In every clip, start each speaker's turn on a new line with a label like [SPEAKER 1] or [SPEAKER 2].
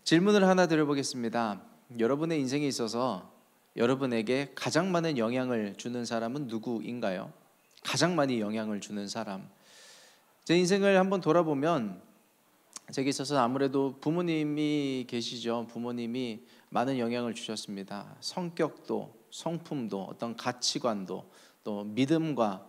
[SPEAKER 1] 질문을 하나 드려보겠습니다. 여러분의 인생에 있어서 여러분에게 가장 많은 영향을 주는 사람은 누구인가요? 가장 많이 영향을 주는 사람. 제 인생을 한번 돌아보면 제게 있어서 아무래도 부모님이 계시죠. 부모님이 많은 영향을 주셨습니다. 성격도, 성품도, 어떤 가치관도, 또 믿음과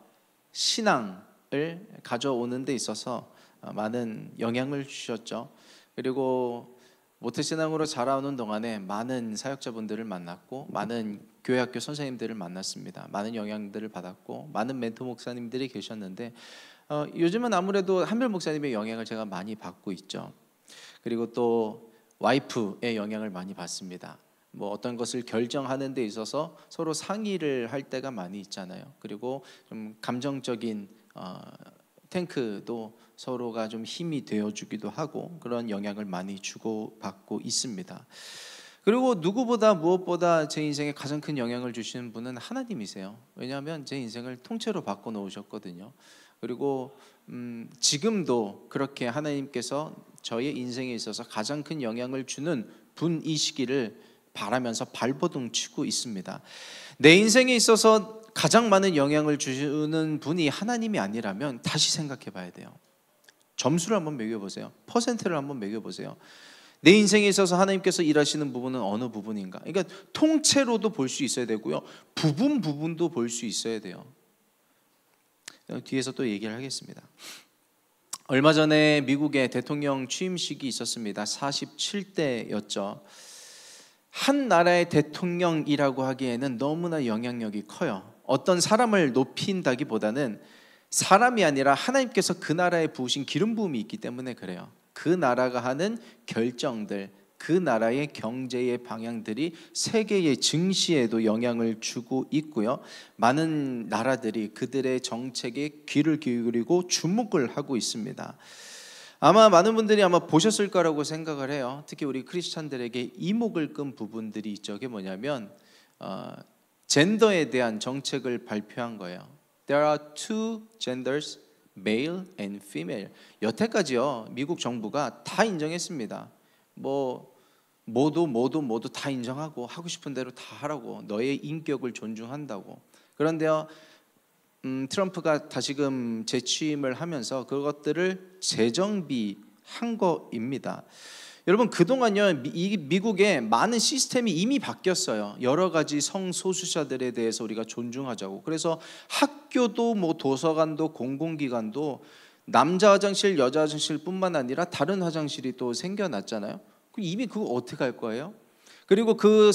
[SPEAKER 1] 신앙을 가져오는 데 있어서 많은 영향을 주셨죠. 그리고 모태신앙으로 자라오는 동안에 많은 사역자분들을 만났고 많은 교회학교 선생님들을 만났습니다. 많은 영향들을 받았고 많은 멘토 목사님들이 계셨는데 요즘은 아무래도 한별 목사님의 영향을 제가 많이 받고 있죠. 그리고 또 와이프의 영향을 많이 받습니다. 뭐 어떤 것을 결정하는 데 있어서 서로 상의를 할 때가 많이 있잖아요. 그리고 좀 감정적인 탱크도 서로가 좀 힘이 되어주기도 하고 그런 영향을 많이 주고받고 있습니다. 그리고 누구보다 무엇보다 제 인생에 가장 큰 영향을 주시는 분은 하나님이세요. 왜냐하면 제 인생을 통째로 바꿔놓으셨거든요. 그리고 지금도 그렇게 하나님께서 저의 인생에 있어서 가장 큰 영향을 주는 분이시기를 바라면서 발버둥 치고 있습니다. 내 인생에 있어서 가장 많은 영향을 주는 분이 하나님이 아니라면 다시 생각해 봐야 돼요. 점수를 한번 매겨보세요. 퍼센트를 한번 매겨보세요. 내 인생에 있어서 하나님께서 일하시는 부분은 어느 부분인가? 그러니까 통째로도 볼 수 있어야 되고요, 부분도 볼 수 있어야 돼요. 뒤에서 또 얘기를 하겠습니다. 얼마 전에 미국의 대통령 취임식이 있었습니다. 47대였죠. 한 나라의 대통령이라고 하기에는 너무나 영향력이 커요. 어떤 사람을 높인다기보다는 사람이 아니라 하나님께서 그 나라에 부으신 기름 부음이 있기 때문에 그래요. 그 나라가 하는 결정들, 그 나라의 경제의 방향들이 세계의 증시에도 영향을 주고 있고요. 많은 나라들이 그들의 정책에 귀를 기울이고 주목을 하고 있습니다. 아마 많은 분들이 아마 보셨을 거라고 생각을 해요. 특히 우리 크리스찬들에게 이목을 끈 부분들이 있죠. 그게 뭐냐면 젠더에 대한 정책을 발표한 거예요. There are two genders, male and female. 여태까지요, 미국 정부가 다 인정했습니다. 모두 다 인정하고 하고 싶은 대로 다 하라고, 너의 인격을 존중한다고. 그런데요, 트럼프가 다시금 재취임을 하면서 그것들을 재정비한 거입니다. 여러분, 그동안요, 미국의 많은 시스템이 이미 바뀌었어요. 여러 가지 성소수자들에 대해서 우리가 존중하자고. 그래서 학교도 도서관도 공공기관도 남자 화장실, 여자 화장실뿐만 아니라 다른 화장실이 또 생겨났잖아요. 이미 그거 어떻게 할 거예요? 그리고 그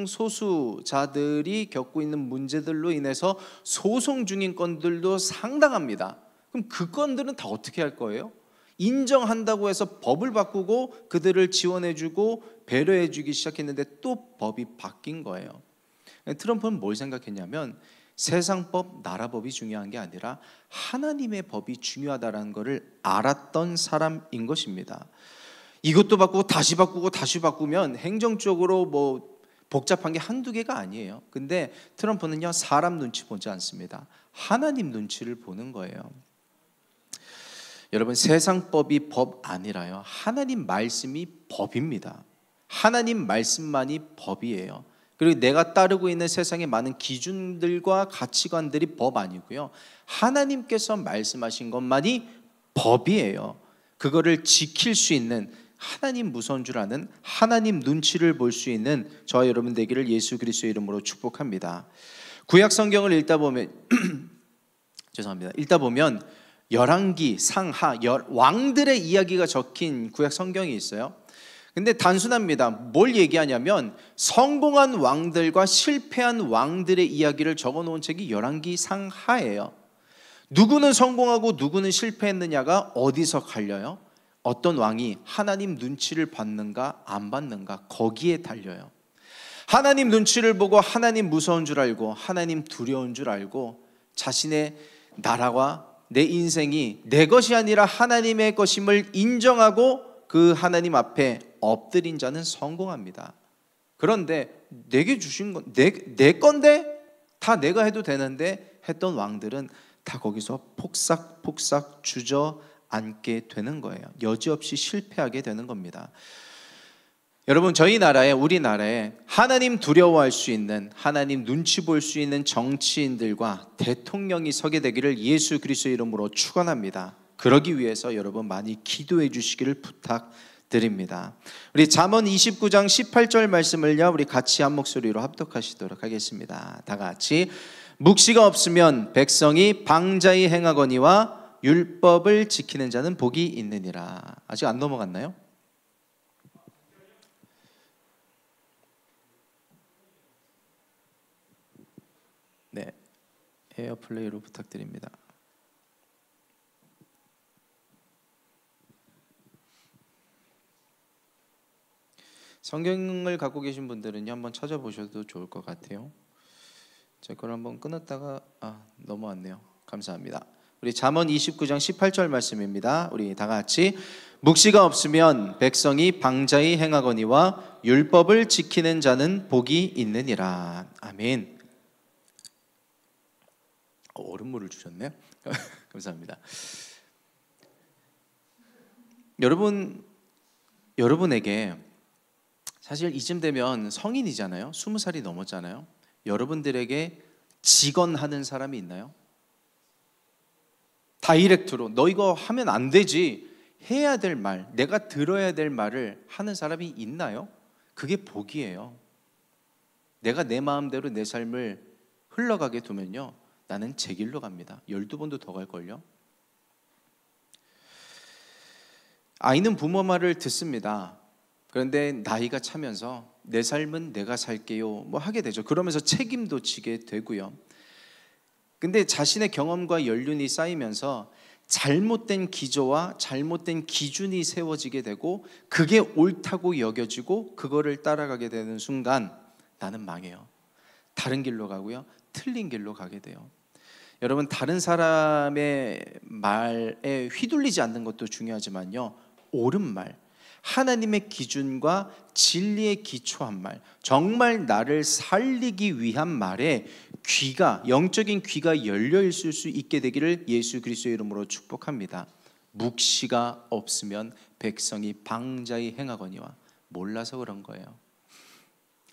[SPEAKER 1] 성소수자들이 겪고 있는 문제들로 인해서 소송 중인 건들도 상당합니다. 그럼 그 건들은 다 어떻게 할 거예요? 인정한다고 해서 법을 바꾸고 그들을 지원해주고 배려해주기 시작했는데 또 법이 바뀐 거예요. 트럼프는 뭘 생각했냐면 세상법, 나라법이 중요한 게 아니라 하나님의 법이 중요하다는 것을 알았던 사람인 것입니다. 이것도 바꾸고 다시 바꾸고 다시 바꾸면 행정적으로 복잡한 게 한두 개가 아니에요. 근데 트럼프는요, 사람 눈치 보지 않습니다. 하나님 눈치를 보는 거예요. 여러분, 세상법이 법 아니라요, 하나님 말씀이 법입니다. 하나님 말씀만이 법이에요. 그리고 내가 따르고 있는 세상의 많은 기준들과 가치관들이 법 아니고요, 하나님께서 말씀하신 것만이 법이에요. 그거를 지킬 수 있는, 하나님 무서운 줄 아는, 하나님 눈치를 볼 수 있는 저와 여러분 되기를 예수 그리스도의 이름으로 축복합니다. 구약 성경을 읽다 보면 읽다 보면 열왕기, 상하, 왕들의 이야기가 적힌 구약 성경이 있어요. 근데 단순합니다. 뭘 얘기하냐면 성공한 왕들과 실패한 왕들의 이야기를 적어놓은 책이 열왕기, 상하예요. 누구는 성공하고 누구는 실패했느냐가 어디서 갈려요? 어떤 왕이 하나님 눈치를 받는가 안 받는가, 거기에 달려요. 하나님 눈치를 보고 하나님 무서운 줄 알고 하나님 두려운 줄 알고 자신의 나라와 내 인생이 내 것이 아니라 하나님의 것임을 인정하고 그 하나님 앞에 엎드린 자는 성공합니다. 그런데 내게 주신 건 내 건데 다 내가 해도 되는데 했던 왕들은 다 거기서 폭삭폭삭 주저앉게 되는 거예요. 여지없이 실패하게 되는 겁니다. 여러분, 저희 나라에, 우리나라에 하나님 두려워할 수 있는, 하나님 눈치 볼 수 있는 정치인들과 대통령이 서게 되기를 예수 그리스도의 이름으로 축원합니다. 그러기 위해서 여러분 많이 기도해 주시기를 부탁드립니다. 우리 잠언 29장 18절 말씀을요, 우리 같이 한 목소리로 합독하시도록 하겠습니다. 다 같이. 묵시가 없으면 백성이 방자히 행하거니와 율법을 지키는 자는 복이 있느니라. 아직 안 넘어갔나요? 네, 에어플레이로 부탁드립니다. 성경을 갖고 계신 분들은요, 한번 찾아보셔도 좋을 것 같아요. 제 걸 한번 끊었다가 넘어왔네요. 감사합니다. 우리 잠언 29장 18절 말씀입니다. 우리 다 같이. 묵시가 없으면 백성이 방자히 행하거니와 율법을 지키는 자는 복이 있느니라. 아멘. 얼음물을 주셨네요. 감사합니다. 여러분에게 사실 이쯤 되면 성인이잖아요. 20살이 넘었잖아요. 여러분들에게 직언하는 사람이 있나요? 다이렉트로 너 이거 하면 안 되지, 해야 될 말, 내가 들어야 될 말을 하는 사람이 있나요? 그게 복이에요. 내가 내 마음대로 내 삶을 흘러가게 두면요, 나는 제 길로 갑니다. 12번도 더 갈걸요. 아이는 부모 말을 듣습니다. 그런데 나이가 차면서 내 삶은 내가 살게요 뭐 하게 되죠. 그러면서 책임도 지게 되고요. 근데 자신의 경험과 연륜이 쌓이면서 잘못된 기조와 잘못된 기준이 세워지게 되고 그게 옳다고 여겨지고 그거를 따라가게 되는 순간 나는 망해요. 다른 길로 가고요, 틀린 길로 가게 돼요. 여러분, 다른 사람의 말에 휘둘리지 않는 것도 중요하지만요, 옳은 말, 하나님의 기준과 진리에 기초한 말, 정말 나를 살리기 위한 말에 귀가, 영적인 귀가 열려 있을 수 있게 되기를 예수 그리스도의 이름으로 축복합니다. 묵시가 없으면 백성이 방자히 행하거니와. 몰라서 그런 거예요.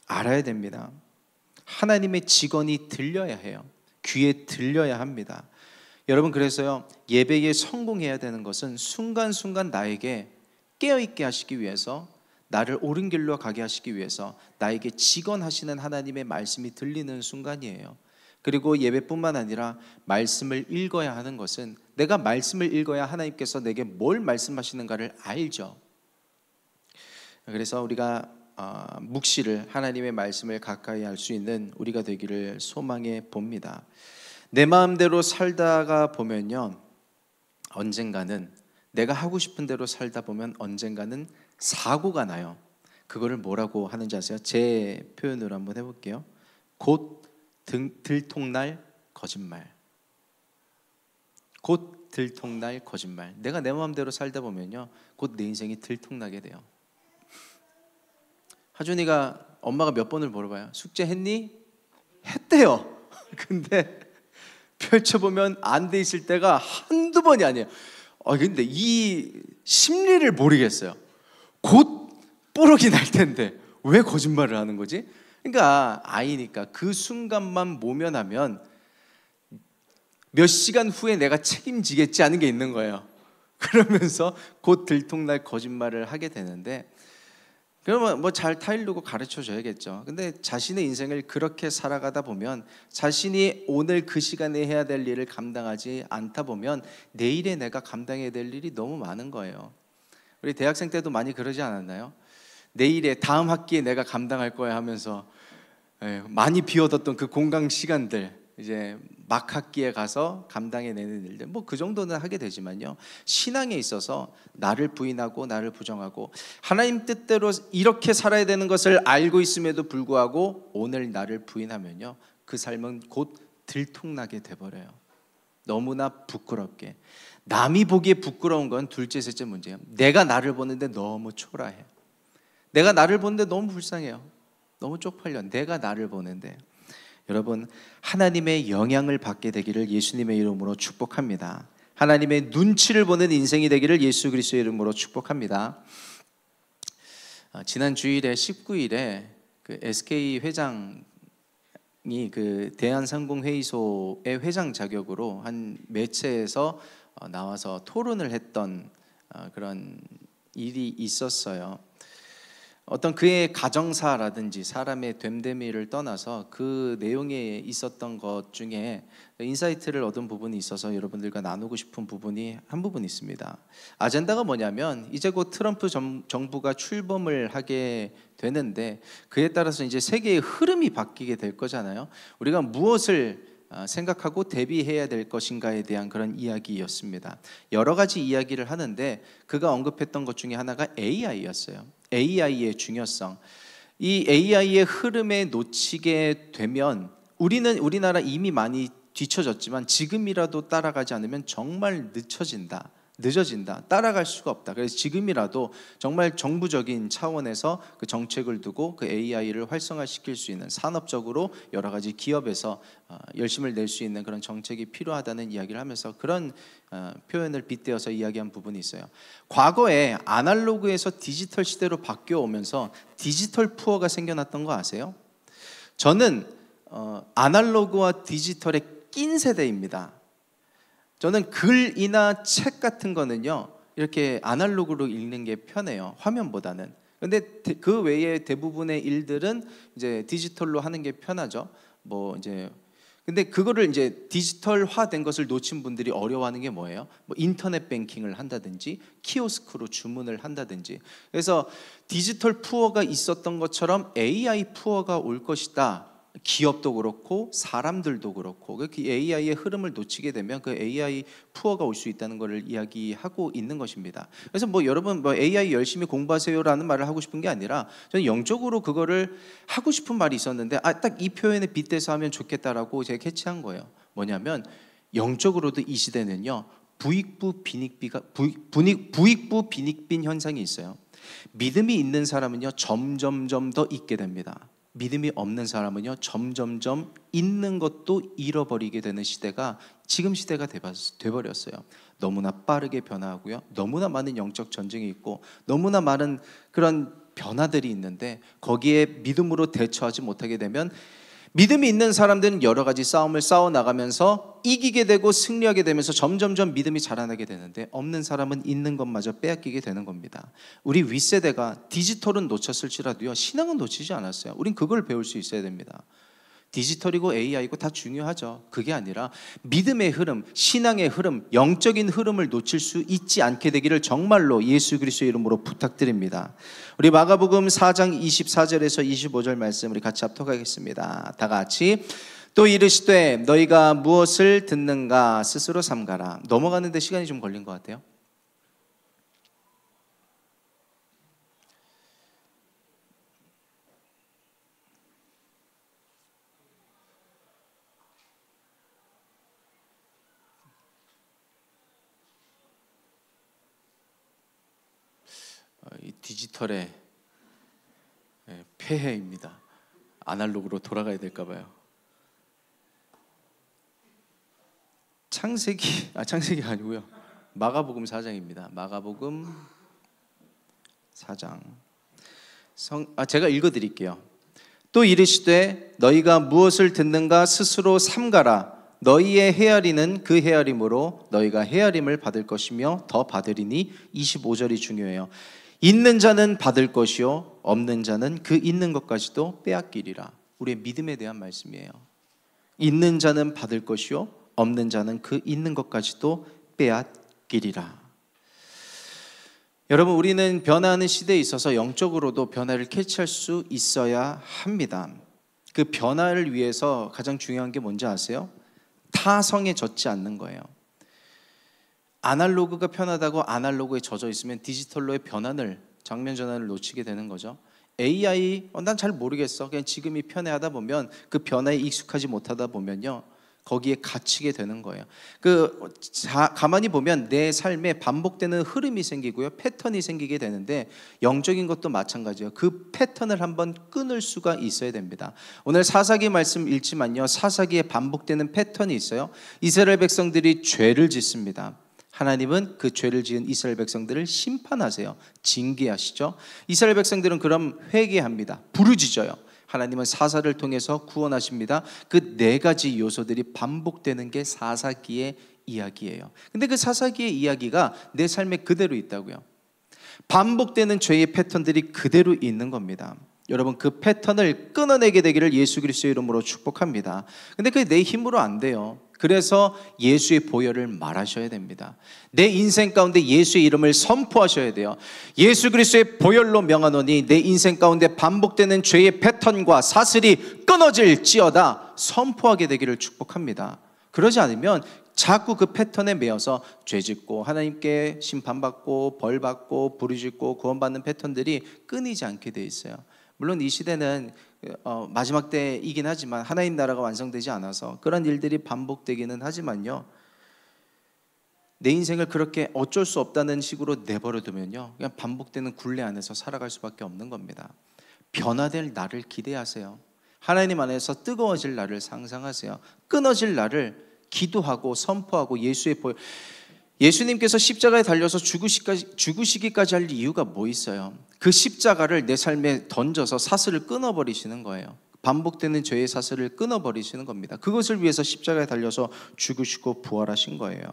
[SPEAKER 1] 알아야 됩니다. 하나님의 직언이 들려야 해요. 귀에 들려야 합니다. 여러분, 그래서요, 예배에 성공해야 되는 것은 순간순간 나에게 깨어있게 하시기 위해서, 나를 옳은 길로 가게 하시기 위해서 나에게 직언하시는 하나님의 말씀이 들리는 순간이에요. 그리고 예배뿐만 아니라 말씀을 읽어야 하는 것은, 내가 말씀을 읽어야 하나님께서 내게 뭘 말씀하시는가를 알죠. 그래서 우리가 묵시를, 하나님의 말씀을 가까이 할 수 있는 우리가 되기를 소망해 봅니다. 내 마음대로 살다가 보면요, 언젠가는, 내가 하고 싶은 대로 살다 보면 언젠가는 사고가 나요. 그거를 뭐라고 하는지 아세요? 제 표현으로 한번 해볼게요. 곧 들통날 거짓말. 곧 들통날 거짓말. 내가 내 마음대로 살다 보면요, 곧 내 인생이 들통나게 돼요. 하준이가 엄마가 몇 번을 물어봐요. 숙제했니? 했대요. 근데 펼쳐보면 안 돼 있을 때가 한두 번이 아니에요. 근데 이 심리를 모르겠어요. 곧 뽀록이 날 텐데 왜 거짓말을 하는 거지? 그러니까 아이니까 그 순간만 모면하면 몇 시간 후에 내가 책임지겠지 하는 게 있는 거예요. 그러면서 곧 들통날 거짓말을 하게 되는데, 그러면 뭐 잘 타이르고 가르쳐 줘야겠죠. 근데 자신의 인생을 그렇게 살아가다 보면, 자신이 오늘 그 시간에 해야 될 일을 감당하지 않다 보면 내일에 내가 감당해야 될 일이 너무 많은 거예요. 우리 대학생 때도 많이 그러지 않았나요? 내일에, 다음 학기에 내가 감당할 거야 하면서 많이 비워뒀던 그 공강 시간들, 이제 막 학기에 가서 감당해내는 일들, 뭐 그 정도는 하게 되지만요, 신앙에 있어서 나를 부인하고 나를 부정하고 하나님 뜻대로 이렇게 살아야 되는 것을 알고 있음에도 불구하고 오늘 나를 부인하면요, 그 삶은 곧 들통나게 돼버려요. 너무나 부끄럽게. 남이 보기에 부끄러운 건 둘째 셋째 문제예요. 내가 나를 보는데 너무 초라해. 내가 나를 보는데 너무 불쌍해요. 너무 쪽팔려. 내가 나를 보는데. 여러분, 하나님의 영향을 받게 되기를 예수님의 이름으로 축복합니다. 하나님의 눈치를 보는 인생이 되기를 예수 그리스도의 이름으로 축복합니다. 지난 주일에 19일에 그 SK 회장이 그 대한상공회의소의 회장 자격으로 한 매체에서 나와서 토론을 했던 그런 일이 있었어요. 어떤 그의 가정사라든지 사람의 됨됨이를 떠나서 그 내용에 있었던 것 중에 인사이트를 얻은 부분이 있어서 여러분들과 나누고 싶은 부분이 한 부분 있습니다. 아젠다가 뭐냐면 이제 곧 트럼프 정부가 출범을 하게 되는데 그에 따라서 이제 세계의 흐름이 바뀌게 될 거잖아요. 우리가 무엇을 생각하고 대비해야 될 것인가에 대한 그런 이야기였습니다. 여러 가지 이야기를 하는데 그가 언급했던 것 중에 하나가 AI였어요. AI의 중요성. 이 AI의 흐름에 놓치게 되면 우리나라 이미 많이 뒤처졌지만 지금이라도 따라가지 않으면 정말 늦어진다. 따라갈 수가 없다. 그래서 지금이라도 정말 정부적인 차원에서 그 정책을 두고 그 AI를 활성화시킬 수 있는, 산업적으로 여러 가지 기업에서 열심을 낼 수 있는 그런 정책이 필요하다는 이야기를 하면서 그런 표현을 빗대어서 이야기한 부분이 있어요. 과거에 아날로그에서 디지털 시대로 바뀌어 오면서 디지털 푸어가 생겨났던 거 아세요? 저는 아날로그와 디지털에 낀 세대입니다. 저는 글이나 책 같은 거는요 이렇게 아날로그로 읽는 게 편해요, 화면보다는. 근데 그 외에 대부분의 일들은 이제 디지털로 하는 게 편하죠. 근데 그거를 이제 디지털화된 것을 놓친 분들이 어려워하는 게 뭐예요? 인터넷 뱅킹을 한다든지 키오스크로 주문을 한다든지. 그래서 디지털 푸어가 있었던 것처럼 AI 푸어가 올 것이다. 기업도 그렇고 사람들도 그렇고 그 AI의 흐름을 놓치게 되면 그 AI 푸어가 올 수 있다는 것을 이야기하고 있는 것입니다. 그래서 여러분 AI 열심히 공부하세요라는 말을 하고 싶은 게 아니라 저는 영적으로 그거를 하고 싶은 말이 있었는데 딱 이 표현에 빗대서 하면 좋겠다라고 제가 캐치한 거예요. 뭐냐면 영적으로도 이 시대는요 부익부 빈익빈 현상이 있어요. 믿음이 있는 사람은요 점점점 더 있게 됩니다. 믿음이 없는 사람은요 점점점 있는 것도 잃어버리게 되는 시대가 지금 시대가 돼버렸어요. 너무나 빠르게 변화하고요, 너무나 많은 영적 전쟁이 있고 너무나 많은 그런 변화들이 있는데 거기에 믿음으로 대처하지 못하게 되면 믿음이 있는 사람들은 여러 가지 싸움을 싸워나가면서 이기게 되고 승리하게 되면서 점점점 믿음이 자라나게 되는데 없는 사람은 있는 것마저 빼앗기게 되는 겁니다. 우리 윗세대가 디지털은 놓쳤을지라도요 신앙은 놓치지 않았어요. 우린 그걸 배울 수 있어야 됩니다. 디지털이고 AI고 다 중요하죠. 그게 아니라 믿음의 흐름, 신앙의 흐름, 영적인 흐름을 놓칠 수 있지 않게 되기를 정말로 예수 그리스도의 이름으로 부탁드립니다. 우리 마가복음 4장 24절에서 25절 말씀 우리 같이 합독하겠습니다. 다 같이. 또 이르시되 너희가 무엇을 듣는가 스스로 삼가라. 넘어가는데 시간이 좀 걸린 것 같아요. 이 디지털의 폐해입니다. 아날로그로 돌아가야 될까 봐요. 창세기 아니고요. 마가복음 4장입니다. 마가복음 4장. 제가 읽어드릴게요. 또 이르시되 너희가 무엇을 듣는가 스스로 삼가라. 너희의 헤아리는 그 헤아림으로 너희가 헤아림을 받을 것이며 더 받으리니. 25절이 중요해요. 있는 자는 받을 것이요 없는 자는 그 있는 것까지도 빼앗기리라. 우리의 믿음에 대한 말씀이에요. 있는 자는 받을 것이요 없는 자는 그 있는 것까지도 빼앗기리라. 여러분, 우리는 변화하는 시대에 있어서 영적으로도 변화를 캐치할 수 있어야 합니다. 그 변화를 위해서 가장 중요한 게 뭔지 아세요? 타성에 젖지 않는 거예요. 아날로그가 편하다고 아날로그에 젖어 있으면 디지털로의 장면 전환을 놓치게 되는 거죠. AI, 난 잘 모르겠어. 그냥 지금이 편해 하다 보면 그 변화에 익숙하지 못하다 보면요 거기에 갇히게 되는 거예요. 가만히 보면 내 삶에 반복되는 흐름이 생기고요, 패턴이 생기게 되는데 영적인 것도 마찬가지예요. 그 패턴을 한번 끊을 수가 있어야 됩니다. 오늘 사사기 말씀 읽지만요, 사사기에 반복되는 패턴이 있어요. 이스라엘 백성들이 죄를 짓습니다. 하나님은 그 죄를 지은 이스라엘 백성들을 심판하세요. 징계하시죠. 이스라엘 백성들은 그럼 회개합니다. 부르짖어요. 하나님은 사사를 통해서 구원하십니다. 그 네 가지 요소들이 반복되는 게 사사기의 이야기예요. 근데 그 사사기의 이야기가 내 삶에 그대로 있다고요. 반복되는 죄의 패턴들이 그대로 있는 겁니다. 여러분, 그 패턴을 끊어내게 되기를 예수 그리스도의 이름으로 축복합니다. 근데 그게 내 힘으로 안 돼요. 그래서 예수의 보혈을 말하셔야 됩니다. 내 인생 가운데 예수의 이름을 선포하셔야 돼요. 예수 그리스도의 보혈로 명하노니 내 인생 가운데 반복되는 죄의 패턴과 사슬이 끊어질지어다 선포하게 되기를 축복합니다. 그러지 않으면 자꾸 그 패턴에 매여서 죄짓고 하나님께 심판받고 벌받고 부르짖고 구원받는 패턴들이 끊이지 않게 돼 있어요. 물론 이 시대는 마지막 때이긴 하지만 하나님 나라가 완성되지 않아서 그런 일들이 반복되기는 하지만요, 내 인생을 그렇게 어쩔 수 없다는 식으로 내버려두면요, 그냥 반복되는 굴레 안에서 살아갈 수밖에 없는 겁니다. 변화될 날을 기대하세요. 하나님 안에서 뜨거워질 날을 상상하세요. 끊어질 날을 기도하고 선포하고 예수의 보혈. 예수님께서 십자가에 달려서 죽으시기까지 할 이유가 뭐 있어요? 그 십자가를 내 삶에 던져서 사슬을 끊어버리시는 거예요. 반복되는 죄의 사슬을 끊어버리시는 겁니다. 그것을 위해서 십자가에 달려서 죽으시고 부활하신 거예요.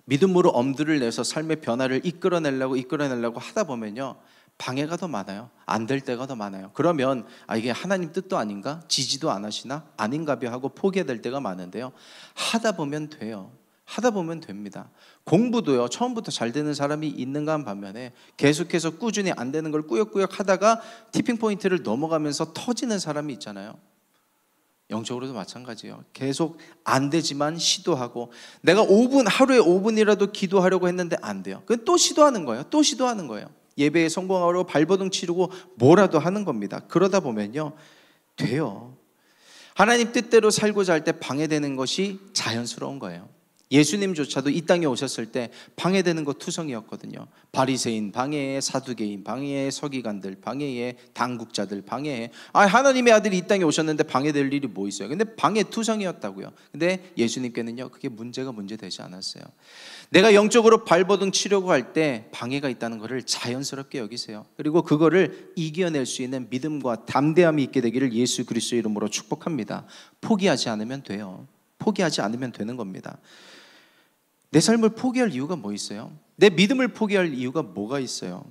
[SPEAKER 1] 믿음으로 엄두를 내서 삶의 변화를 이끌어내려고 하다 보면요, 방해가 더 많아요. 안 될 때가 더 많아요. 그러면 이게 하나님 뜻도 아닌가? 지지도 안 하시나? 아닌가벼 하고 포기해야 될 때가 많은데요, 하다 보면 돼요. 하다 보면 됩니다. 공부도요, 처음부터 잘 되는 사람이 있는가 반면에 계속해서 꾸준히 안 되는 걸 꾸역꾸역 하다가 티핑 포인트를 넘어가면서 터지는 사람이 있잖아요. 영적으로도 마찬가지예요. 계속 안 되지만 시도하고, 내가 하루에 5분이라도 기도하려고 했는데 안 돼요. 그럼 또 시도하는 거예요. 또 시도하는 거예요. 예배에 성공하려고 발버둥 치르고 뭐라도 하는 겁니다. 그러다 보면요, 돼요. 하나님 뜻대로 살고자 할 때 방해되는 것이 자연스러운 거예요. 예수님조차도 이 땅에 오셨을 때 방해되는 거 투성이었거든요. 바리새인 방해에, 사두개인 방해에, 서기관들 방해에, 당국자들 방해에. 하나님의 아들이 이 땅에 오셨는데 방해될 일이 뭐 있어요? 근데 방해 투성이었다고요. 근데 예수님께는요, 그게 문제 되지 않았어요. 내가 영적으로 발버둥 치려고 할 때 방해가 있다는 것을 자연스럽게 여기세요. 그리고 그거를 이겨낼 수 있는 믿음과 담대함이 있게 되기를 예수 그리스도의 이름으로 축복합니다. 포기하지 않으면 돼요. 포기하지 않으면 되는 겁니다. 내 삶을 포기할 이유가 뭐 있어요? 내 믿음을 포기할 이유가 뭐가 있어요?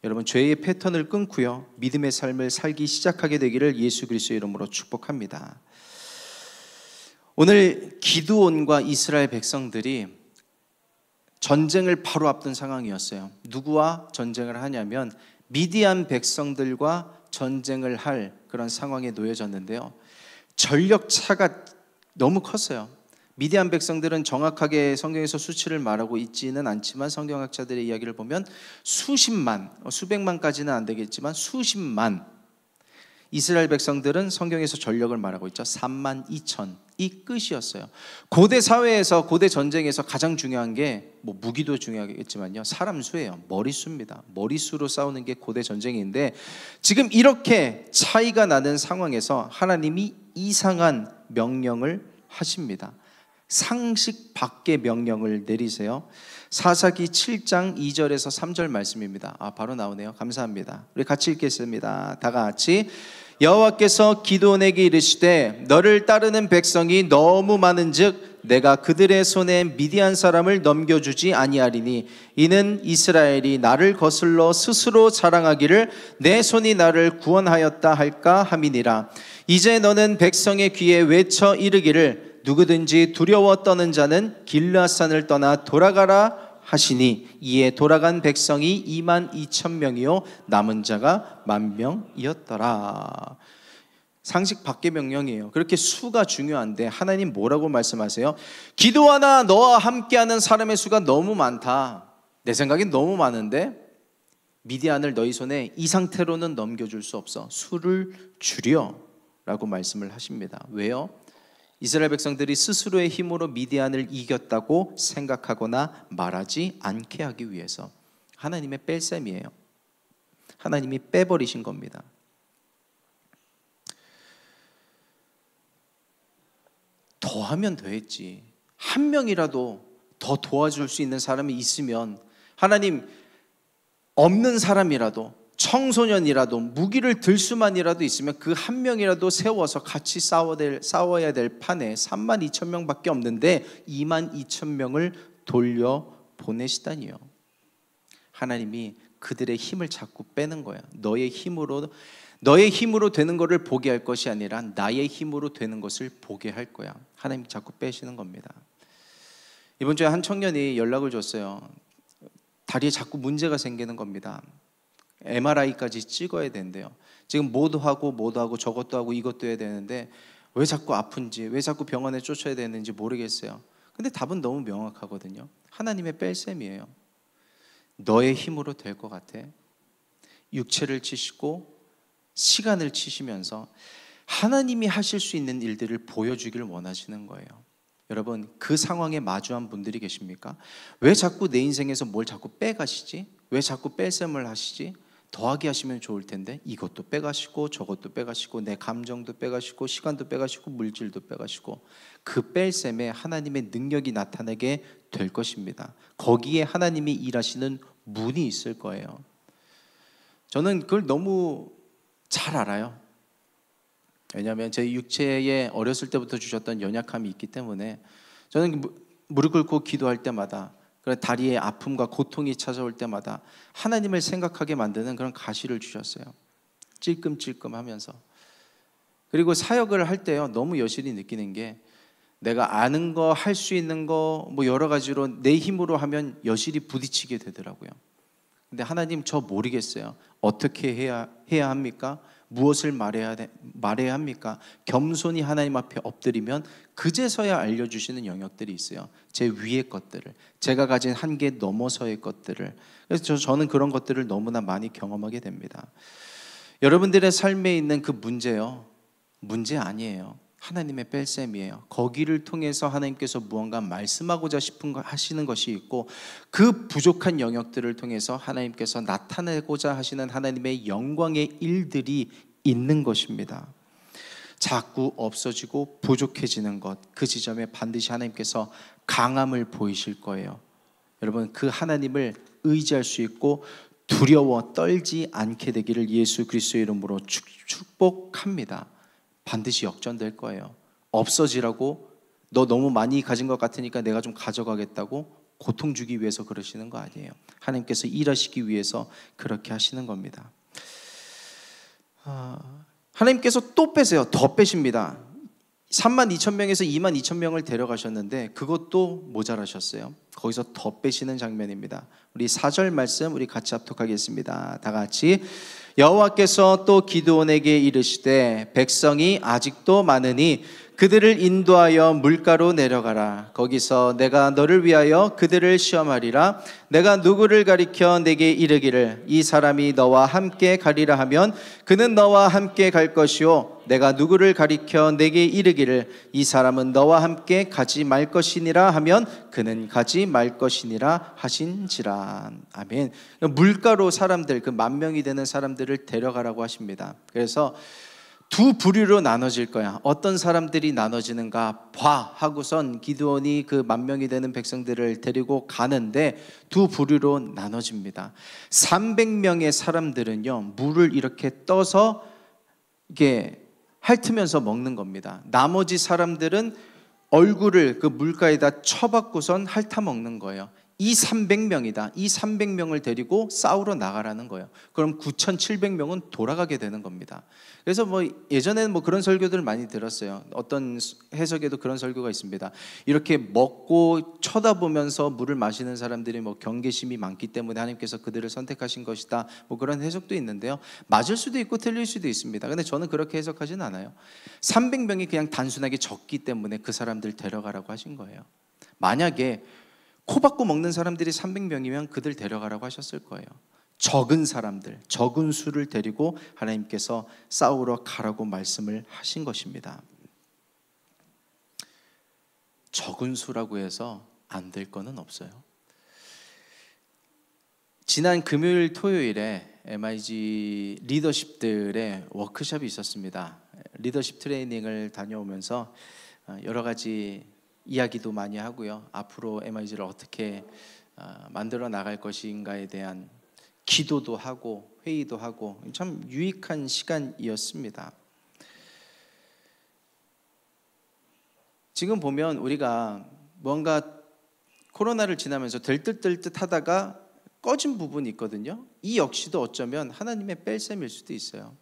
[SPEAKER 1] 여러분, 죄의 패턴을 끊고요, 믿음의 삶을 살기 시작하게 되기를 예수 그리스도의 이름으로 축복합니다. 오늘 기드온과 이스라엘 백성들이 전쟁을 바로 앞둔 상황이었어요. 누구와 전쟁을 하냐면 미디안 백성들과 전쟁을 할 그런 상황에 놓여졌는데요, 전력 차가 너무 컸어요. 미디안 백성들은 정확하게 성경에서 수치를 말하고 있지는 않지만 성경학자들의 이야기를 보면 수십만, 수백만까지는 안 되겠지만 수십만. 이스라엘 백성들은 성경에서 전력을 말하고 있죠. 3만 2천이 끝이었어요. 고대 사회에서, 고대 전쟁에서 가장 중요한 게 무기도 중요하겠지만요, 사람 수예요. 머릿수입니다. 머릿수로 싸우는 게 고대 전쟁인데, 지금 이렇게 차이가 나는 상황에서 하나님이 이상한 명령을 하십니다. 상식 밖의 명령을 내리세요. 사사기 7장 2절에서 3절 말씀입니다. 바로 나오네요. 감사합니다. 우리 같이 읽겠습니다. 다 같이. 여호와께서 기드온에게 이르시되 너를 따르는 백성이 너무 많은즉 내가 그들의 손에 미디안 사람을 넘겨주지 아니하리니 이는 이스라엘이 나를 거슬러 스스로 자랑하기를 내 손이 나를 구원하였다 할까 함이니라. 이제 너는 백성의 귀에 외쳐 이르기를 누구든지 두려워 떠는 자는 길르앗산을 떠나 돌아가라 하시니 이에 돌아간 백성이 2만 2천 명이요 남은 자가 1만 명이었더라. 상식 밖의 명령이에요. 그렇게 수가 중요한데 하나님 뭐라고 말씀하세요? 기도하나 너와 함께하는 사람의 수가 너무 많다. 내 생각엔 너무 많은데 미디안을 너희 손에 이 상태로는 넘겨줄 수 없어. 수를 줄여 라고 말씀을 하십니다. 왜요? 이스라엘 백성들이 스스로의 힘으로 미디안을 이겼다고 생각하거나 말하지 않게 하기 위해서. 하나님의 뺄셈이에요. 하나님이 빼버리신 겁니다. 더 하면 더 했지. 한 명이라도 더 도와줄 수 있는 사람이 있으면, 하나님 없는 사람이라도, 청소년이라도, 무기를 들 수만이라도 있으면 그 한 명이라도 세워서 같이 싸워야 될 판에 32,000명밖에 없는데 22,000명을 돌려 보내시다니요. 하나님이 그들의 힘을 자꾸 빼는 거야. 너의 힘으로 되는 것을 보게 할 것이 아니라 나의 힘으로 되는 것을 보게 할 거야. 하나님이 자꾸 빼시는 겁니다. 이번 주에 한 청년이 연락을 줬어요. 다리에 자꾸 문제가 생기는 겁니다. MRI까지 찍어야 된대요. 지금 뭐도 하고 저것도 하고 이것도 해야 되는데 왜 자꾸 아픈지, 왜 자꾸 병원에 쫓아야 되는지 모르겠어요. 근데 답은 너무 명확하거든요. 하나님의 뺄셈이에요. 너의 힘으로 될 것 같아? 육체를 치시고 시간을 치시면서 하나님이 하실 수 있는 일들을 보여주기를 원하시는 거예요. 여러분, 그 상황에 마주한 분들이 계십니까? 왜 자꾸 내 인생에서 뭘 자꾸 빼가시지? 왜 자꾸 뺄셈을 하시지? 더하게 하시면 좋을 텐데 이것도 빼가시고 저것도 빼가시고 내 감정도 빼가시고 시간도 빼가시고 물질도 빼가시고, 그 뺄셈에 하나님의 능력이 나타나게 될 것입니다. 거기에 하나님이 일하시는 문이 있을 거예요. 저는 그걸 너무 잘 알아요. 왜냐하면 제 육체에 어렸을 때부터 주셨던 연약함이 있기 때문에 저는 무릎 꿇고 기도할 때마다, 다리에 아픔과 고통이 찾아올 때마다 하나님을 생각하게 만드는 그런 가시를 주셨어요. 찔끔찔끔 하면서. 그리고 사역을 할 때요, 너무 여실히 느끼는 게, 내가 아는 거, 할 수 있는 거 뭐 여러 가지로 내 힘으로 하면 여실히 부딪히게 되더라고요. 근데 하나님, 저 모르겠어요. 어떻게 해야 합니까? 무엇을 말해야 합니까? 겸손히 하나님 앞에 엎드리면 그제서야 알려주시는 영역들이 있어요. 제 위의 것들을, 제가 가진 한계 넘어서의 것들을. 그래서 저는 그런 것들을 너무나 많이 경험하게 됩니다. 여러분들의 삶에 있는 그 문제요, 문제 아니에요. 하나님의 뺄셈이에요. 거기를 통해서 하나님께서 무언가 말씀하고자 하시는 것이 있고, 그 부족한 영역들을 통해서 하나님께서 나타내고자 하시는 하나님의 영광의 일들이 있는 것입니다. 자꾸 없어지고 부족해지는 것, 그 지점에 반드시 하나님께서 강함을 보이실 거예요. 여러분, 그 하나님을 의지할 수 있고 두려워 떨지 않게 되기를 예수 그리스도의 이름으로 축복합니다. 반드시 역전될 거예요. 없어지라고, 너 너무 많이 가진 것 같으니까 내가 좀 가져가겠다고 고통 주기 위해서 그러시는 거 아니에요. 하나님께서 일하시기 위해서 그렇게 하시는 겁니다. 하나님께서 또 빼세요. 더 빼십니다. 32,000명에서 22,000명을 데려가셨는데 그것도 모자라셨어요. 거기서 더 빼시는 장면입니다. 우리 4절 말씀 우리 같이 합독하겠습니다. 다 같이. 여호와께서 또 기드온에게 이르시되 백성이 아직도 많으니 그들을 인도하여 물가로 내려가라. 거기서 내가 너를 위하여 그들을 시험하리라. 내가 누구를 가리켜 내게 이르기를 이 사람이 너와 함께 가리라 하면 그는 너와 함께 갈 것이요 내가 누구를 가리켜 내게 이르기를 이 사람은 너와 함께 가지 말 것이니라 하면 그는 가지 말 것이니라 하신지라. 아멘. 물가로 사람들, 그 10,000명이 되는 사람들을 데려가라고 하십니다. 그래서 두 부류로 나눠질 거야. 어떤 사람들이 나눠지는가 봐 하고선 기드온이 그 10,000명이 되는 백성들을 데리고 가는데 두 부류로 나눠집니다. 300명의 사람들은요, 물을 이렇게 떠서 이게 핥으면서 먹는 겁니다. 나머지 사람들은 얼굴을 그 물가에다 쳐박고선 핥아 먹는 거예요. 이 300명이다. 이 300명을 데리고 싸우러 나가라는 거예요. 그럼 9,700명은 돌아가게 되는 겁니다. 그래서 예전에는 그런 설교들을 많이 들었어요. 어떤 해석에도 그런 설교가 있습니다. 이렇게 먹고 쳐다보면서 물을 마시는 사람들이 경계심이 많기 때문에 하나님께서 그들을 선택하신 것이다. 그런 해석도 있는데요. 맞을 수도 있고 틀릴 수도 있습니다. 근데 저는 그렇게 해석하진 않아요. 300명이 그냥 단순하게 적기 때문에 그 사람들 데려가라고 하신 거예요. 만약에 코 박고 먹는 사람들이 300명이면 그들 데려가라고 하셨을 거예요. 적은 사람들, 적은 수를 데리고 하나님께서 싸우러 가라고 말씀을 하신 것입니다. 적은 수라고 해서 안 될 거는 없어요. 지난 금요일, 토요일에 MIG 리더십들의 워크숍이 있었습니다. 리더십 트레이닝을 다녀오면서 여러 가지 이야기도 많이 하고요. 앞으로 MIG를 어떻게 만들어 나갈 것인가에 대한 기도도 하고 회의도 하고 참 유익한 시간이었습니다. 지금 보면 우리가 뭔가 코로나를 지나면서 될 듯 하다가 꺼진 부분이 있거든요. 이 역시도 어쩌면 하나님의 뺄셈일 수도 있어요.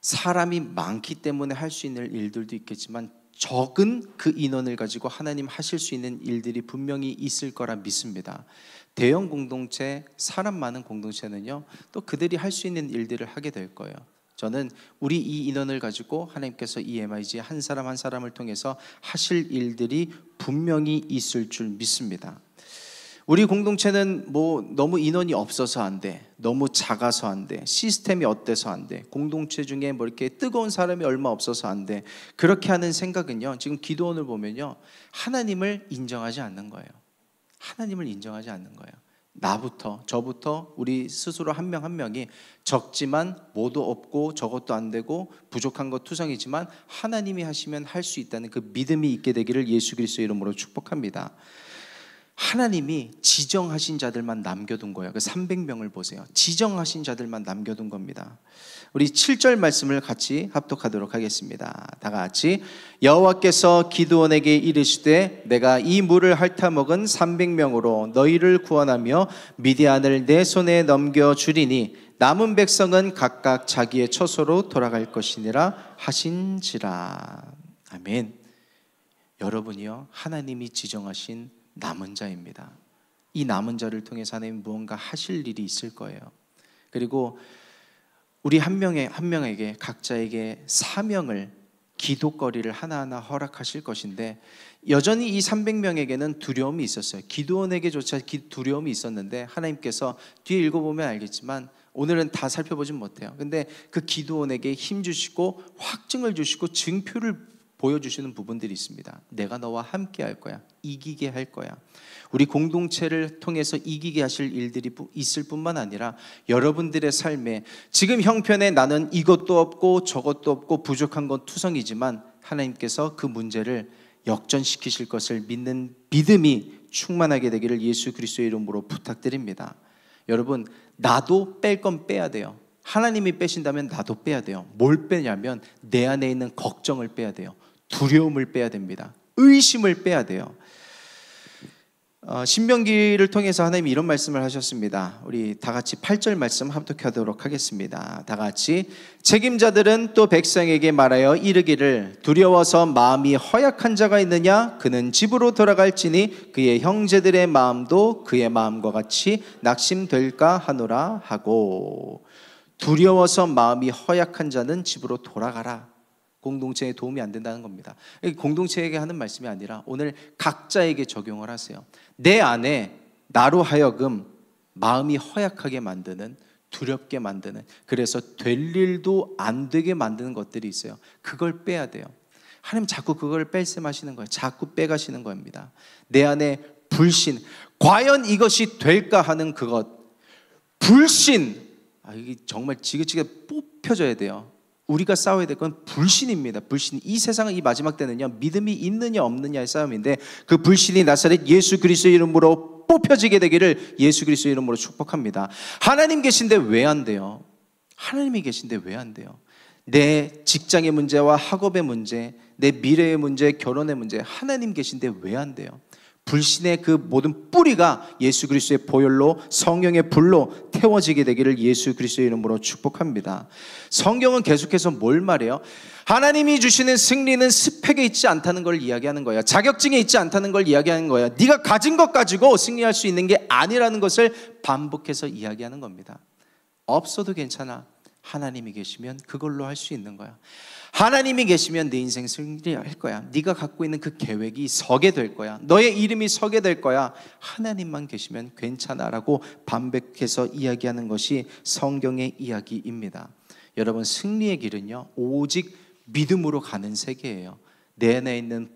[SPEAKER 1] 사람이 많기 때문에 할 수 있는 일들도 있겠지만 적은 그 인원을 가지고 하나님 하실 수 있는 일들이 분명히 있을 거라 믿습니다. 대형 공동체, 사람 많은 공동체는요, 또 그들이 할 수 있는 일들을 하게 될 거예요. 저는 우리 이 인원을 가지고 하나님께서 이 MIG 한 사람 한 사람을 통해서 하실 일들이 분명히 있을 줄 믿습니다. 우리 공동체는 뭐 너무 인원이 없어서 안 돼, 너무 작아서 안 돼, 시스템이 어때서 안 돼, 공동체 중에 뭐 이렇게 뜨거운 사람이 얼마 없어서 안 돼, 그렇게 하는 생각은요, 지금 기도원을 보면요, 하나님을 인정하지 않는 거예요. 하나님을 인정하지 않는 거예요. 나부터, 저부터, 우리 스스로 한 명 한 명이 적지만 뭐도 없고 저것도 안 되고 부족한 것 투성이지만 하나님이 하시면 할 수 있다는 그 믿음이 있게 되기를 예수 그리스도의 이름으로 축복합니다. 하나님이 지정하신 자들만 남겨둔 거예요. 그 300명을 보세요. 지정하신 자들만 남겨둔 겁니다. 우리 7절 말씀을 같이 합독하도록 하겠습니다. 다 같이. 여호와께서 기드온에게 이르시되 내가 이 물을 핥아먹은 300명으로 너희를 구원하며 미디안을 내 손에 넘겨주리니 남은 백성은 각각 자기의 처소로 돌아갈 것이니라 하신지라. 아멘. 여러분이요, 하나님이 지정하신 남은 자입니다. 이 남은 자를 통해서 하나님 무언가 하실 일이 있을 거예요. 그리고 우리 한 명에게 각자에게 사명을, 기도거리를 하나하나 허락하실 것인데 여전히 이 300명에게는 두려움이 있었어요. 기드온에게조차 두려움이 있었는데 하나님께서 뒤에 읽어보면 알겠지만 오늘은 다 살펴보진 못해요. 근데 그 기드온에게 힘 주시고 확증을 주시고 증표를 보여주시는 부분들이 있습니다. 내가 너와 함께 할 거야. 이기게 할 거야. 우리 공동체를 통해서 이기게 하실 일들이 있을 뿐만 아니라 여러분들의 삶에 지금 형편에 나는 이것도 없고 저것도 없고 부족한 건 투성이지만 하나님께서 그 문제를 역전시키실 것을 믿는 믿음이 충만하게 되기를 예수 그리스도의 이름으로 부탁드립니다. 여러분, 나도 뺄 건 빼야 돼요. 하나님이 빼신다면 나도 빼야 돼요. 뭘 빼냐면 내 안에 있는 걱정을 빼야 돼요. 두려움을 빼야 됩니다. 의심을 빼야 돼요. 신명기를 통해서 하나님이 이런 말씀을 하셨습니다. 우리 다 같이 8절 말씀 합독하도록 하겠습니다. 다 같이. 책임자들은 또 백성에게 말하여 이르기를 두려워서 마음이 허약한 자가 있느냐? 그는 집으로 돌아갈지니 그의 형제들의 마음도 그의 마음과 같이 낙심될까 하노라 하고. 두려워서 마음이 허약한 자는 집으로 돌아가라. 공동체에 도움이 안 된다는 겁니다. 공동체에게 하는 말씀이 아니라 오늘 각자에게 적용을 하세요. 내 안에 나로 하여금 마음이 허약하게 만드는, 두렵게 만드는, 그래서 될 일도 안 되게 만드는 것들이 있어요. 그걸 빼야 돼요. 하나님 자꾸 그걸 뺄셈하시는 거예요. 자꾸 빼가시는 겁니다. 내 안에 불신, 과연 이것이 될까 하는 그것, 불신, 이게 정말 지긋지긋 뽑혀져야 돼요. 우리가 싸워야 될 건 불신입니다. 불신. 이 세상은 이 마지막 때는요, 믿음이 있느냐 없느냐의 싸움인데 그 불신이 나사렛 예수 그리스도의 이름으로 뽑혀지게 되기를 예수 그리스도의 이름으로 축복합니다. 하나님 계신데 왜 안 돼요? 하나님이 계신데 왜 안 돼요? 내 직장의 문제와 학업의 문제, 내 미래의 문제, 결혼의 문제, 하나님 계신데 왜 안 돼요? 불신의 그 모든 뿌리가 예수 그리스도의 보혈로, 성령의 불로 태워지게 되기를 예수 그리스도의 이름으로 축복합니다. 성경은 계속해서 뭘 말해요? 하나님이 주시는 승리는 스펙에 있지 않다는 걸 이야기하는 거예요. 자격증에 있지 않다는 걸 이야기하는 거예요. 네가 가진 것 가지고 승리할 수 있는 게 아니라는 것을 반복해서 이야기하는 겁니다. 없어도 괜찮아. 하나님이 계시면 그걸로 할 수 있는 거야. 하나님이 계시면 내 인생 승리할 거야. 네가 갖고 있는 그 계획이 서게 될 거야. 너의 이름이 서게 될 거야. 하나님만 계시면 괜찮아라고 반복해서 이야기하는 것이 성경의 이야기입니다. 여러분, 승리의 길은요, 오직 믿음으로 가는 세계예요. 내 안에 있는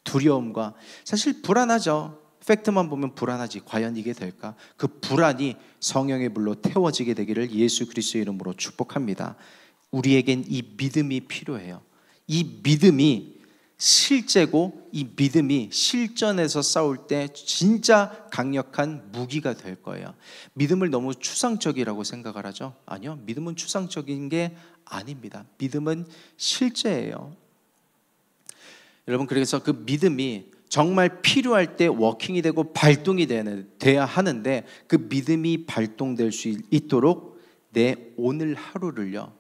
[SPEAKER 1] 두려움과, 사실 불안하죠. 팩트만 보면 불안하지. 과연 이게 될까? 그 불안이 성령의 불로 태워지게 되기를 예수 그리스도의 이름으로 축복합니다. 우리에겐 이 믿음이 필요해요. 이 믿음이 실제고 이 믿음이 실전에서 싸울 때 진짜 강력한 무기가 될 거예요. 믿음을 너무 추상적이라고 생각을 하죠? 아니요, 믿음은 추상적인 게 아닙니다. 믿음은 실제예요. 여러분, 그래서 그 믿음이 정말 필요할 때 워킹이 되고 발동이 돼야 하는데, 그 믿음이 발동될 수 있도록 내 오늘 하루를요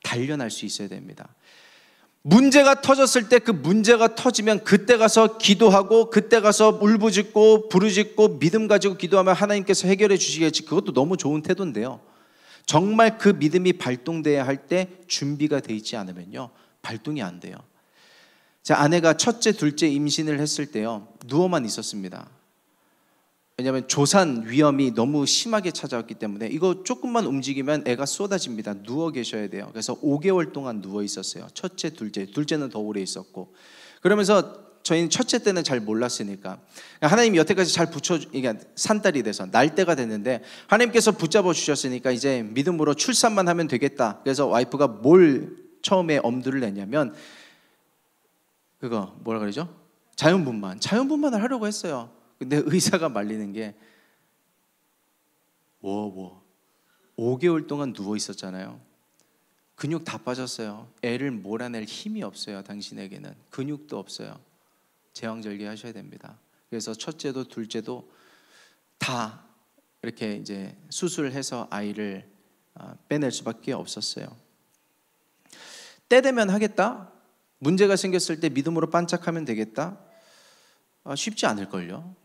[SPEAKER 1] 단련할 수 있어야 됩니다. 문제가 터졌을 때 그 문제가 터지면 그때 가서 기도하고, 그때 가서 울부짖고 부르짖고 믿음 가지고 기도하면 하나님께서 해결해 주시겠지. 그것도 너무 좋은 태도인데요, 정말 그 믿음이 발동돼야 할 때 준비가 돼 있지 않으면요 발동이 안 돼요. 제 아내가 첫째 둘째 임신을 했을 때요 누워만 있었습니다. 왜냐하면 조산 위험이 너무 심하게 찾아왔기 때문에 이거 조금만 움직이면 애가 쏟아집니다. 누워 계셔야 돼요. 그래서 5개월 동안 누워 있었어요. 첫째 둘째는 더 오래 있었고. 그러면서 저희는 첫째 때는 잘 몰랐으니까 하나님이 여태까지 잘 이게 산딸이 돼서 날 때가 됐는데, 하나님께서 붙잡아 주셨으니까 이제 믿음으로 출산만 하면 되겠다. 그래서 와이프가 뭘 처음에 엄두를 냈냐면, 그거 뭐라 그러죠? 자연분만을 하려고 했어요. 근데 의사가 말리는 게 5개월 동안 누워 있었잖아요. 근육 다 빠졌어요. 애를 몰아낼 힘이 없어요. 당신에게는 근육도 없어요. 제왕절개 하셔야 됩니다. 그래서 첫째도 둘째도 다 이렇게 이제 수술해서 아이를 빼낼 수밖에 없었어요. 때 되면 하겠다. 문제가 생겼을 때 믿음으로 반짝하면 되겠다. 쉽지 않을걸요.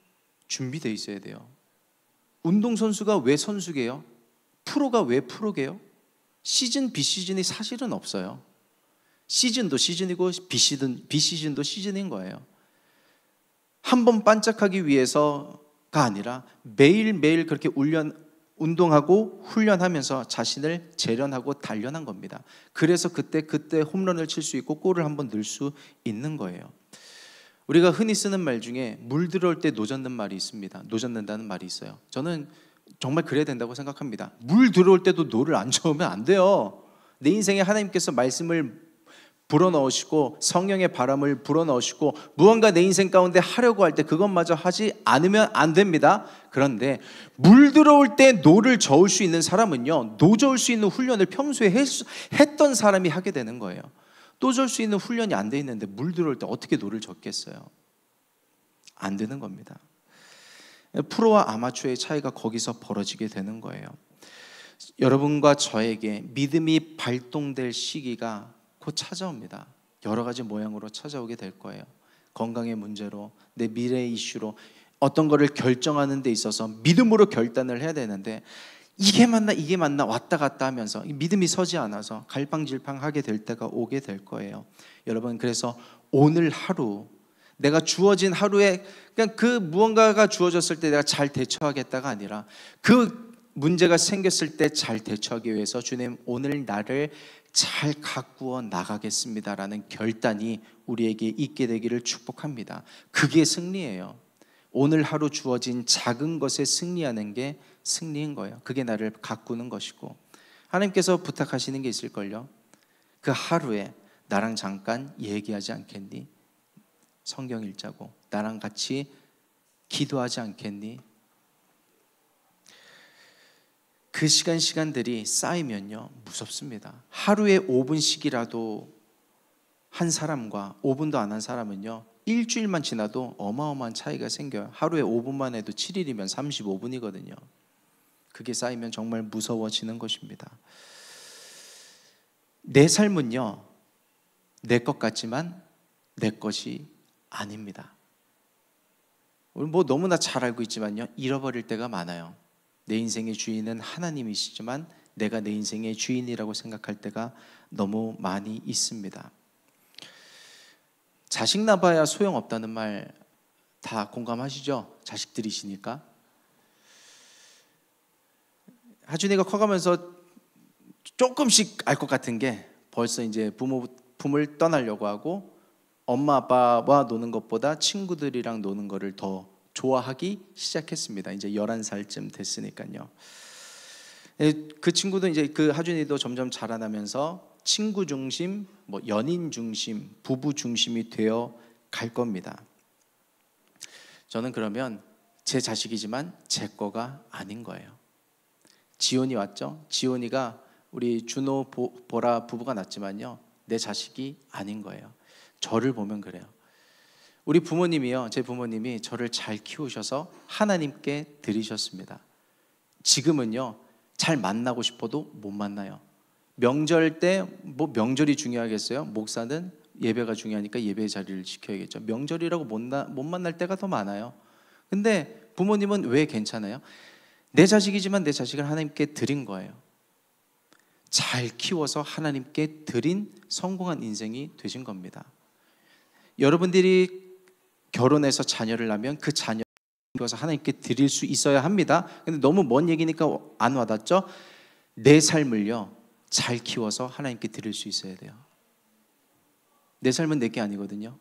[SPEAKER 1] 준비되어 있어야 돼요. 운동선수가 왜 선수게요? 프로가 왜 프로게요? 시즌, 비시즌이 사실은 없어요. 시즌도 시즌이고 비시즌도 시즌인 거예요. 한 번 반짝하기 위해서가 아니라 매일매일 그렇게 운동하고 훈련하면서 자신을 재련하고 단련한 겁니다. 그래서 그때 홈런을 칠 수 있고 골을 한번 넣을 수 있는 거예요. 우리가 흔히 쓰는 말 중에 물 들어올 때 노젓는 말이 있습니다. 노젓는다는 말이 있어요. 저는 정말 그래야 된다고 생각합니다. 물 들어올 때도 노를 안 저으면 안 돼요. 내 인생에 하나님께서 말씀을 불어넣으시고 성령의 바람을 불어넣으시고 무언가 내 인생 가운데 하려고 할 때 그것마저 하지 않으면 안 됩니다. 그런데 물 들어올 때 노를 저을 수 있는 사람은요, 노 저을 수 있는 훈련을 평소에 했던 사람이 하게 되는 거예요. 또 절 수 있는 훈련이 안 돼 있는데 물 들어올 때 어떻게 노를 젓겠어요? 안 되는 겁니다. 프로와 아마추어의 차이가 거기서 벌어지게 되는 거예요. 여러분과 저에게 믿음이 발동될 시기가 곧 찾아옵니다. 여러 가지 모양으로 찾아오게 될 거예요. 건강의 문제로, 내 미래의 이슈로, 어떤 거를 결정하는 데 있어서 믿음으로 결단을 해야 되는데 이게 맞나 왔다 갔다 하면서 믿음이 서지 않아서 갈팡질팡하게 될 때가 오게 될 거예요. 여러분, 그래서 오늘 하루, 내가 주어진 하루에 그냥 그 무언가가 주어졌을 때 내가 잘 대처하겠다가 아니라 그 문제가 생겼을 때 잘 대처하기 위해서 주님, 오늘 나를 잘 가꾸어 나가겠습니다라는 결단이 우리에게 있게 되기를 축복합니다. 그게 승리예요. 오늘 하루 주어진 작은 것에 승리하는 게 승리인 거예요. 그게 나를 가꾸는 것이고, 하나님께서 부탁하시는 게 있을걸요. 그 하루에 나랑 잠깐 얘기하지 않겠니? 성경 읽자고. 나랑 같이 기도하지 않겠니? 그 시간들이 쌓이면요 무섭습니다. 하루에 5분씩이라도 한 사람과 5분도 안 한 사람은요 일주일만 지나도 어마어마한 차이가 생겨요. 하루에 5분만 해도 7일이면 35분이거든요. 그게 쌓이면 정말 무서워지는 것입니다. 내 삶은요 내 것 같지만 내 것이 아닙니다. 우리 뭐 너무나 잘 알고 있지만요 잃어버릴 때가 많아요. 내 인생의 주인은 하나님이시지만 내가 내 인생의 주인이라고 생각할 때가 너무 많이 있습니다. 자식 낳아야 소용없다는 말 다 공감하시죠? 자식들이시니까. 하준이가 커가면서 조금씩 알 것 같은 게 벌써 이제 품을 떠나려고 하고 엄마 아빠와 노는 것보다 친구들이랑 노는 거를 더 좋아하기 시작했습니다. 이제 11살쯤 됐으니까요. 그 친구도 이제 그 하준이도 점점 자라나면서 친구 중심, 연인 중심, 부부 중심이 되어 갈 겁니다. 저는 그러면 제 자식이지만 제 거가 아닌 거예요. 지온이 왔죠? 지온이가 우리 준호, 보라 부부가 낳았지만요, 내 자식이 아닌 거예요. 저를 보면 그래요. 우리 부모님이요, 제 부모님이 저를 잘 키우셔서 하나님께 드리셨습니다. 지금은요, 잘 만나고 싶어도 못 만나요. 명절 때 명절이 중요하겠어요? 목사는 예배가 중요하니까 예배 자리를 지켜야겠죠. 명절이라고 못 만날 때가 더 많아요. 근데 부모님은 왜 괜찮아요? 내 자식이지만 내 자식을 하나님께 드린 거예요. 잘 키워서 하나님께 드린 성공한 인생이 되신 겁니다. 여러분들이 결혼해서 자녀를 낳으면 그 자녀를 키워서 하나님께 드릴 수 있어야 합니다. 근데 너무 먼 얘기니까 안 와닿죠? 내 삶을요, 잘 키워서 하나님께 드릴 수 있어야 돼요. 내 삶은 내 게 아니거든요.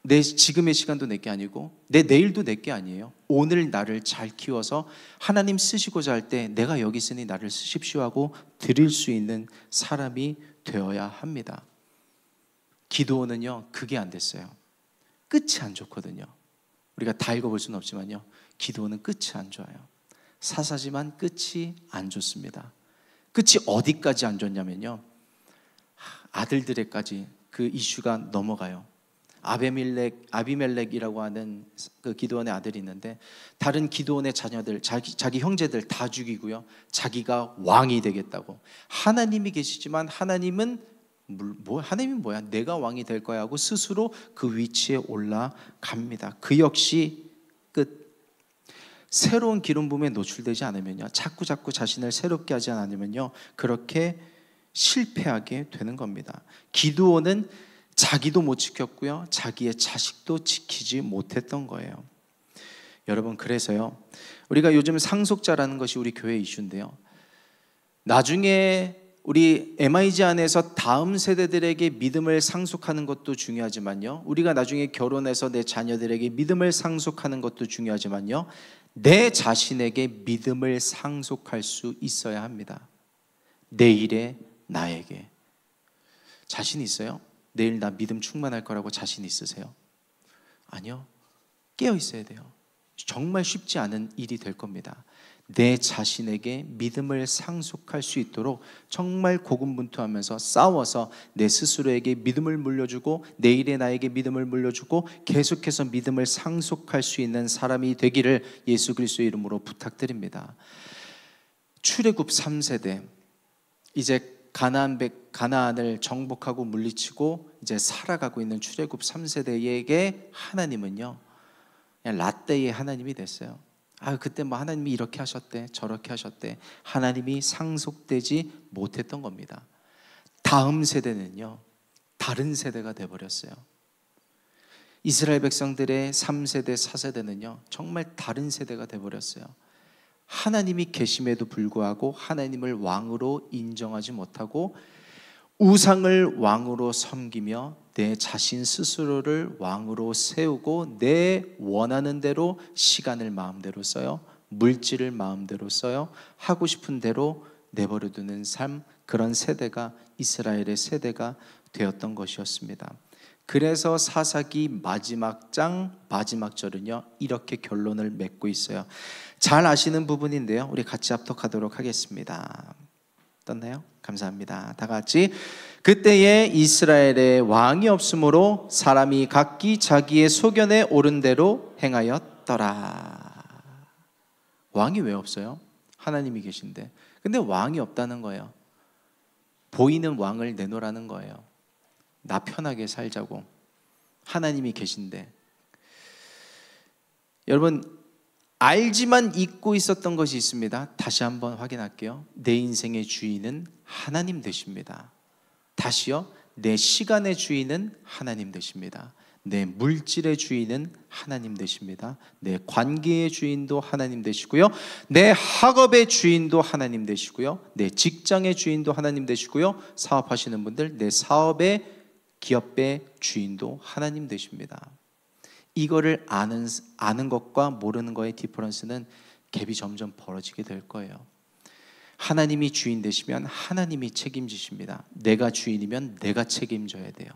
[SPEAKER 1] 내 지금의 시간도 내 게 아니고 내 내일도 내 게 아니에요. 오늘 나를 잘 키워서 하나님 쓰시고자 할 때 내가 여기 있으니 나를 쓰십시오 하고 드릴 수 있는 사람이 되어야 합니다. 기도는요, 그게 안 됐어요. 끝이 안 좋거든요. 우리가 다 읽어볼 수는 없지만요, 기도는 끝이 안 좋아요. 사사지만 끝이 안 좋습니다. 끝이 어디까지 안 좋냐면요, 아들들에까지 그 이슈가 넘어가요. 아비멜렉이라고 하는 그 기드온의 아들이 있는데, 다른 기드온의 자녀들, 자기 형제들 다 죽이고요, 자기가 왕이 되겠다고. 하나님이 계시지만 하나님은 뭐야? 내가 왕이 될 거야 하고 스스로 그 위치에 올라갑니다. 그 역시 끝. 새로운 기름 부음에 노출되지 않으면요, 자꾸 자신을 새롭게 하지 않으면요, 그렇게 실패하게 되는 겁니다. 기드온은 자기도 못 지켰고요, 자기의 자식도 지키지 못했던 거예요. 여러분, 그래서요, 우리가 요즘 상속자라는 것이 우리 교회 이슈인데요, 나중에 우리 MIG 안에서 다음 세대들에게 믿음을 상속하는 것도 중요하지만요, 우리가 나중에 결혼해서 내 자녀들에게 믿음을 상속하는 것도 중요하지만요, 내 자신에게 믿음을 상속할 수 있어야 합니다. 내일의 나에게. 자신 있어요? 내일 나 믿음 충만할 거라고 자신 있으세요? 아니요. 깨어 있어야 돼요. 정말 쉽지 않은 일이 될 겁니다. 내 자신에게 믿음을 상속할 수 있도록 정말 고군분투하면서 싸워서 내 스스로에게 믿음을 물려주고 내일의 나에게 믿음을 물려주고 계속해서 믿음을 상속할 수 있는 사람이 되기를 예수 그리스도의 이름으로 부탁드립니다. 출애굽 3세대, 이제 가나안을 정복하고 물리치고 이제 살아가고 있는 출애굽 3세대에게 하나님은요, 그냥 라떼의 하나님이 됐어요. 그때 하나님이 이렇게 하셨대, 저렇게 하셨대. 하나님이 상속되지 못했던 겁니다. 다음 세대는요, 다른 세대가 돼버렸어요. 이스라엘 백성들의 3세대, 4세대는요, 정말 다른 세대가 돼버렸어요. 하나님이 계심에도 불구하고 하나님을 왕으로 인정하지 못하고 우상을 왕으로 섬기며 내 자신 스스로를 왕으로 세우고 내 원하는 대로 시간을 마음대로 써요, 물질을 마음대로 써요, 하고 싶은 대로 내버려두는 삶, 그런 세대가 이스라엘의 세대가 되었던 것이었습니다. 그래서 사사기 마지막 장 마지막 절은요, 이렇게 결론을 맺고 있어요. 잘 아시는 부분인데요, 우리 같이 합독하도록 하겠습니다. 떴나요? 감사합니다. 다 같이. 그때에 이스라엘에 왕이 없으므로 사람이 각기 자기의 소견에 옳은 대로 행하였더라. 왕이 왜 없어요? 하나님이 계신데. 근데 왕이 없다는 거예요. 보이는 왕을 내놓으라는 거예요. 나 편하게 살자고. 하나님이 계신데. 여러분, 알지만 잊고 있었던 것이 있습니다. 다시 한번 확인할게요. 내 인생의 주인은 하나님 되십니다. 다시요, 내 시간의 주인은 하나님 되십니다. 내 물질의 주인은 하나님 되십니다. 내 관계의 주인도 하나님 되시고요, 내 학업의 주인도 하나님 되시고요, 내 직장의 주인도 하나님 되시고요, 사업하시는 분들 내 사업의 기업의 주인도 하나님 되십니다. 이거를 아는 것과 모르는 거의 디퍼런스는 갭이 점점 벌어지게 될 거예요. 하나님이 주인 되시면 하나님이 책임지십니다. 내가 주인이면 내가 책임져야 돼요.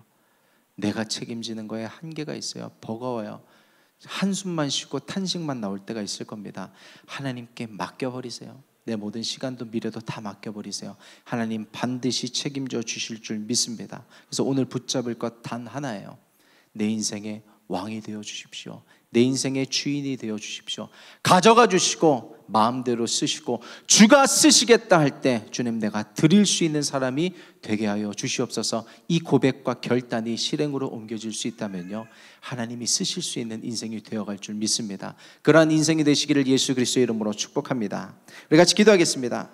[SPEAKER 1] 내가 책임지는 거에 한계가 있어요. 버거워요. 한숨만 쉬고 탄식만 나올 때가 있을 겁니다. 하나님께 맡겨버리세요. 내 모든 시간도 미래도 다 맡겨버리세요. 하나님 반드시 책임져 주실 줄 믿습니다. 그래서 오늘 붙잡을 것 단 하나예요. 내 인생의 왕이 되어 주십시오. 내 인생의 주인이 되어 주십시오. 가져가 주시고 마음대로 쓰시고 주가 쓰시겠다 할 때 주님 내가 드릴 수 있는 사람이 되게 하여 주시옵소서. 이 고백과 결단이 실행으로 옮겨질 수 있다면요, 하나님이 쓰실 수 있는 인생이 되어갈 줄 믿습니다. 그러한 인생이 되시기를 예수 그리스도의 이름으로 축복합니다. 우리 같이 기도하겠습니다.